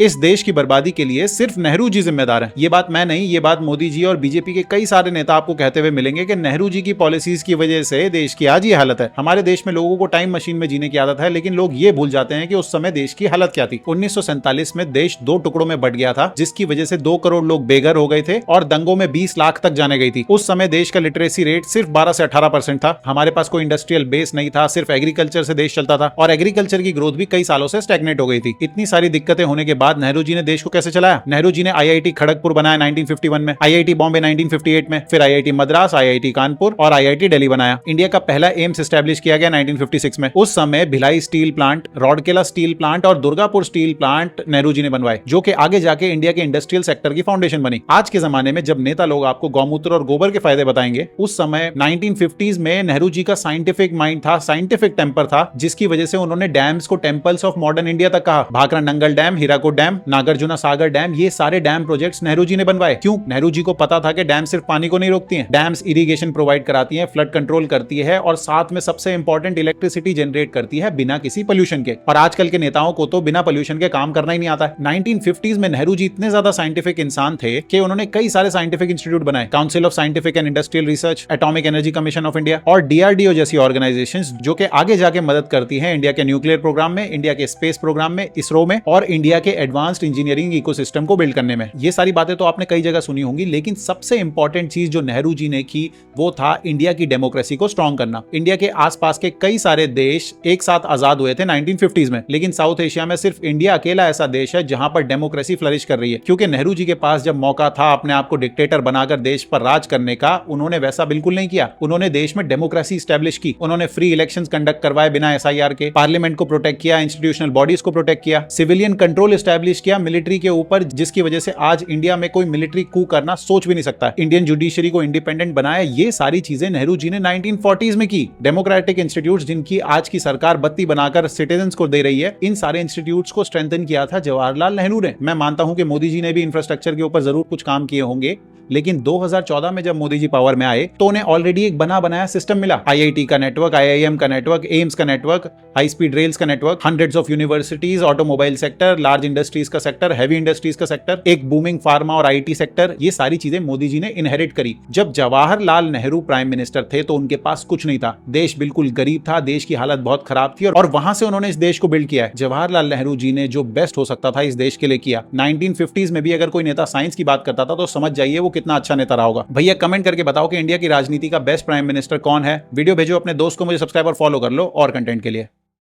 इस देश की बर्बादी के लिए सिर्फ नेहरू जी जिम्मेदार हैं। ये बात मैं नहीं, ये बात मोदी जी और बीजेपी के कई सारे नेता आपको कहते हुए मिलेंगे कि नेहरू जी की पॉलिसीज की वजह से देश की आज ये हालत है। हमारे देश में लोगों को टाइम मशीन में जीने की आदत है, लेकिन लोग ये भूल जाते हैं कि उस समय देश की हालत क्या थी। 1947 में देश 2 टुकड़ों में बट गया था, जिसकी वजह से 2 करोड़ लोग बेघर हो गए थे और दंगों में 20 लाख तक जाने गई थी। उस समय देश का लिटरेसी रेट सिर्फ 12 से 18% था। हमारे पास कोई इंडस्ट्रियल बेस नहीं था, सिर्फ एग्रीकल्चर से देश चलता था और एग्रीकल्चर की ग्रोथ भी कई सालों से स्टैग्नेट हो गई थी। इतनी सारी दिक्कतें होने के बाद नेहरू जी ने देश को कैसे चलाया? नेहरू जी ने आईआईटी खड़गपुर बनाया 1951 में, आईआईटी बॉम्बे 1958 में, फिर आईआईटी मद्रास, आईआईटी कानपुर और आईआईटी दिल्ली बनाया। इंडिया का पहला एम्स एस्टैब्लिश किया गया 1956 में। उस समय Bhilai steel plant, Rourkela steel plant और दुर्गापुर स्टील प्लांट नेहरू जी ने बनवाए, जो कि आगे जाके इंडिया के इंडस्ट्रियल सेक्टर की फाउंडेशन बनी। आज के जमाने में जब नेता लोग आपको गौमूत्र और गोबर के फायदे बताएंगे, उस समय 1950s में नेहरू जी का साइंटिफिक माइंड था, साइंटिफिक टेम्पर था, जिसकी वजह से उन्होंने डैम्स को टेम्पल्स ऑफ मॉडर्न इंडिया तक कहा। भाखरा नंगल डैम, हीराकुड डैम, नागार्जुना सागर डैम, ये सारे डैम प्रोजेक्ट्स नेहरू जी ने बनवाए। क्यों? नेहरू जी को पता था कि डैम सिर्फ पानी को नहीं रोकती हैं, डैम्स इरिगेशन प्रोवाइड कराती हैं, फ्लड कंट्रोल करती है और साथ में सबसे इंपॉर्टेंट इलेक्ट्रिसिटी जनरेट करती है बिना किसी पोल्यूशन के। और आजकल के नेताओं को तो बिना पोल्यूशन के काम करना ही नहीं आता है। 1950s में नेहरू जी इतने ज्यादा साइंटिफिक इंसान थे कि उन्होंने कई सारे साइंटिफिक इंस्टीट्यूट बनाए, council of scientific and industrial research, atomic energy commission of India और डीआरडीओ जैसी ऑर्गेनाइजेशंस, जो कि आगे जाके मदद करती हैं इंडिया के न्यूक्लियर प्रोग्राम में, इंडिया के स्पेस प्रोग्राम में, इसरो में और इंडिया के एडवांस्ड इंजीनियरिंग इकोसिस्टम को बिल्ड करने में। ये सारी बातें तो आपने कई जगह सुनी होंगी, लेकिन सबसे इंपॉर्टेंट चीज जो नेहरू जी ने की वो था इंडिया की डेमोक्रेसी को स्ट्रॉन्ग करना। इंडिया के आसपास के कई सारे देश एक साथ आजाद हुए थे 1950s में, लेकिन साउथ एशिया में सिर्फ इंडिया अकेला ऐसा देश है जहां पर डेमोक्रेसी फ्लरिश कर रही है। क्योंकि नेहरू जी के पास जब मौका था अपने आप को डिक्टेटर बनाकर देश पर राज करने का, उन्होंने वैसा बिल्कुल नहीं किया। उन्होंने देश में डेमोक्रेसी स्टैब्लिश की, उन्होंने फ्री इलेक्शंस कंडक्ट करवाए बिना एसआईआर के, पार्लियामेंट को प्रोटेक्ट किया, इंस्टीट्यूशनल बॉडीज को प्रोटेक्ट किया, सिविलियन कंट्रोल एस्टैब्लिश किया मिलिट्री के ऊपर, जिसकी वजह से आज इंडिया में कोई मिलिट्री कू करना सोच भी नहीं सकता। इंडियन जुडिशरी को इंडिपेंडेंट बनाया। ये सारी चीजें नेहरू जी ने 1940s में की। डेमोक्रेटिक इंस्टीट्यूट्स जिनकी आज की सरकार बत्ती बनाकर सिटीजंस को दे रही है, इन सारे इंस्टीट्यूट्स को स्ट्रेंथन किया था जवाहरलाल नेहरू ने। मैं मानता हूं कि मोदी जी ने भी इंफ्रास्ट्रक्चर के ऊपर जरूर कुछ काम किए होंगे, लेकिन 2014 में जब मोदी जी पावर में आए तो उन्हें ऑलरेडी एक बना बनाया सिस्टम मिला। आईआईटी का नेटवर्क, आईआईएम का नेटवर्क, एम्स का नेटवर्क, हाई स्पीड रेल्स का network, hundreds of universities, automobile sector, large industries का सेक्टर, हैवी इंडस्ट्रीज का सेक्टर, एक बूमिंग फार्मा और आईटी सेक्टर। ये सारी चीजें मोदी जी ने इनहेरिट करी। जब जवाहरलाल नेहरू प्राइम मिनिस्टर थे तो उनके पास कुछ नहीं था, देश बिल्कुल गरीब था, देश की हालत बहुत खराब थी और वहां से उन्होंने इस देश को बिल्ड किया है। जवाहरलाल नेहरू जी ने जो बेस्ट हो सकता था इस देश के लिए किया। 1950s में भी अगर कोई नेता साइंस की बात करता था तो समझ जाइए वो कितना अच्छा नेता रहा होगा। भैया कमेंट करके बताओ कि इंडिया की राजनीति का बेस्ट प्राइम मिनिस्टर कौन है। वीडियो भेजो अपने दोस्त को, मुझे सब्सक्राइब और फॉलो कर लो और कंटेंट के लिए।